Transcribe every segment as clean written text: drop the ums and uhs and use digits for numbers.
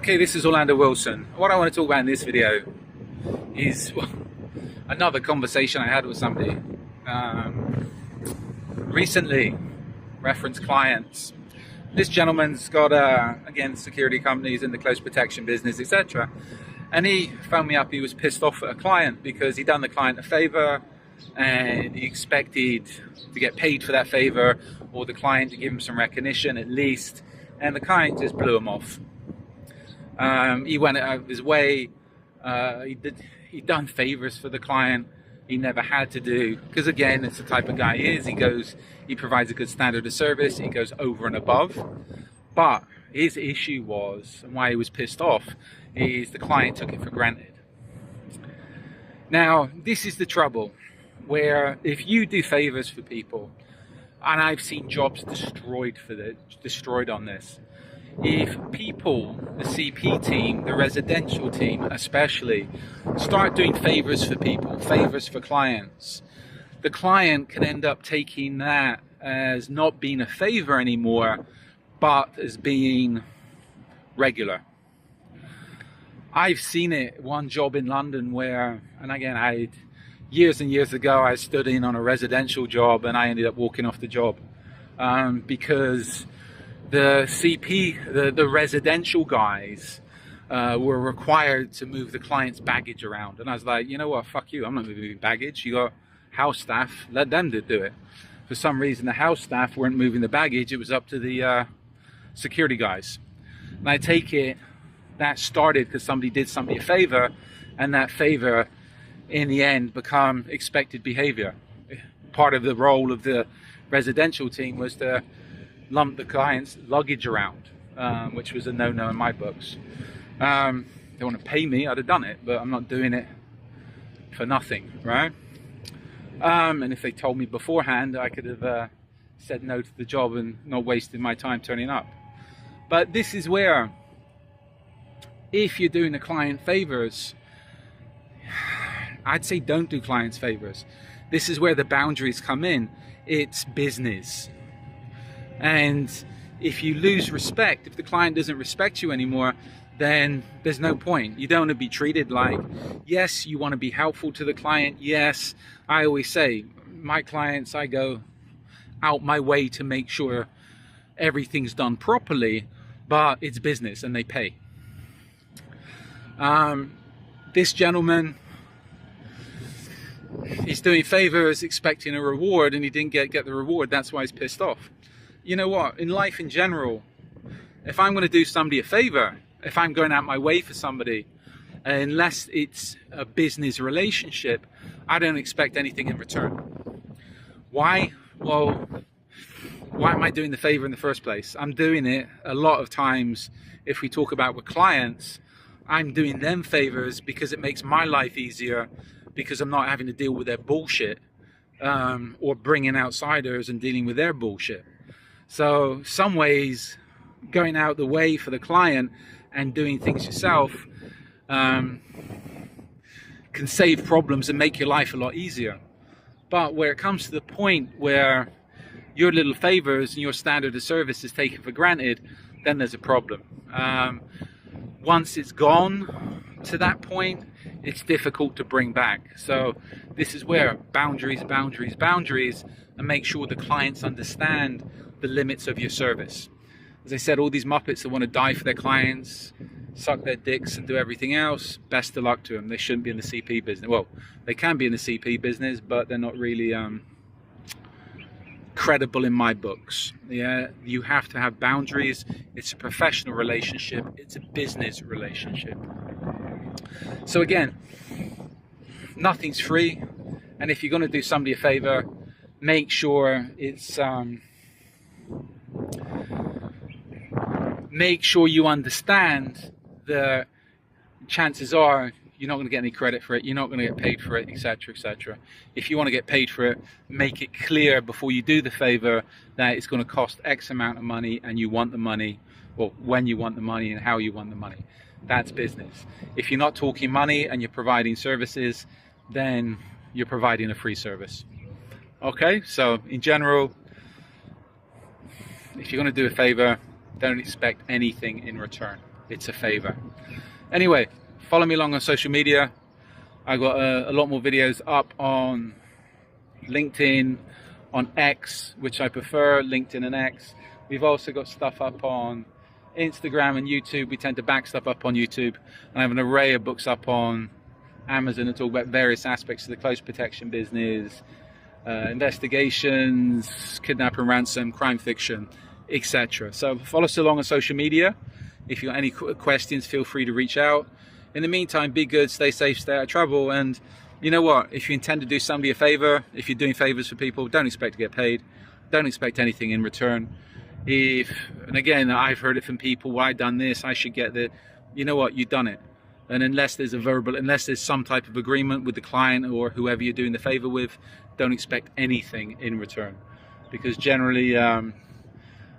Okay, this is Orlando Wilson. What I want to talk about in this video is another conversation I had with somebody recently, reference clients. This gentleman's got, again, security companies in the close protection business, etc. And he phoned me up, he was pissed off at a client because he'd done the client a favor and he expected to get paid for that favor, or the client to give him some recognition at least, and the client just blew him off. He went out of his way. He'd done favors for the client he never had to do, because again, it's the type of guy he is. He provides a good standard of service, he goes over and above. But his issue was, and why he was pissed off, is the client took it for granted. Now, this is the trouble, where if you do favors for people, and I've seen jobs destroyed on this. If people, the CP team, the residential team especially, start doing favors for people, favors for clients, the client can end up taking that as not being a favor anymore, but as being regular. I've seen it, one job in London where, and again, years and years ago, I stood in on a residential job and I ended up walking off the job because the CP, the residential guys were required to move the client's baggage around. And I was like, you know what, fuck you, I'm not moving baggage. You got house staff, let them do it. For some reason, the house staff weren't moving the baggage. It was up to the security guys. And I take it that started because somebody did somebody a favor, and that favor in the end become expected behavior. Part of the role of the residential team was to lump the client's luggage around, which was a no-no in my books. They want to pay me, I'd have done it, but I'm not doing it for nothing, right? And if they told me beforehand, I could have said no to the job and not wasted my time turning up. But this is where, if you're doing the client favors, I'd say don't do clients favors. This is where the boundaries come in. It's business. And if you lose respect, if the client doesn't respect you anymore, then there's no point. You don't want to be treated like, yes, you want to be helpful to the client. Yes, I always say, my clients, I go out my way to make sure everything's done properly, but it's business and they pay. This gentleman, he's doing favors expecting a reward and he didn't get the reward. That's why he's pissed off. You know what, in life in general, if I'm going to do somebody a favor, if I'm going out my way for somebody, unless it's a business relationship, I don't expect anything in return. Why? Well, why am I doing the favor in the first place? I'm doing it a lot of times, if we talk about with clients, I'm doing them favors because it makes my life easier, because I'm not having to deal with their bullshit, or bringing outsiders and dealing with their bullshit. So some ways, going out the way for the client and doing things yourself can save problems and make your life a lot easier. But where it comes to the point where your little favors and your standard of service is taken for granted, then there's a problem. Once it's gone to that point, it's difficult to bring back. So this is where boundaries, and make sure the clients understand the limits of your service. As I said, all these Muppets that want to die for their clients, suck their dicks and do everything else, best of luck to them. They shouldn't be in the CP business. Well, they can be in the CP business, but they're not really credible in my books. Yeah, you have to have boundaries. It's a professional relationship. It's a business relationship. So again, nothing's free. And if you're going to do somebody a favor, make sure it's make sure you understand the chances are you're not going to get any credit for it, you're not going to get paid for it, etc., etc. If you want to get paid for it, make it clear before you do the favor that it's going to cost X amount of money and you want the money, or when you want the money and how you want the money. That's business. If you're not talking money and you're providing services, then you're providing a free service. Okay, so in general, if you're going to do a favor, don't expect anything in return. it's a favor. Anyway, follow me along on social media. I got a lot more videos up on LinkedIn, on X, which I prefer, LinkedIn and X. We've also got stuff up on Instagram and YouTube. We tend to back stuff up on YouTube, and I have an array of books up on Amazon that talk about various aspects of the close protection business, investigations, kidnap and ransom, crime fiction, etc. So follow us along on social media. If you have any questions, feel free to reach out. In the meantime, be good, stay safe, stay out of trouble, and you know what? If you intend to do somebody a favor, if you're doing favors for people, don't expect to get paid. Don't expect anything in return. And again, I've heard it from people, well, I've done this, I should get the, you know what, you've done it. And unless there's some type of agreement with the client or whoever you're doing the favor with, don't expect anything in return. Because generally, the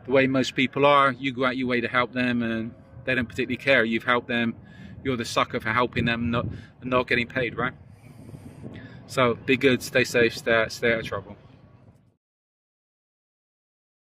way most people are, you go out your way to help them and they don't particularly care. You've helped them, you're the sucker for helping them, not getting paid, right? So be good, stay safe, stay out of trouble.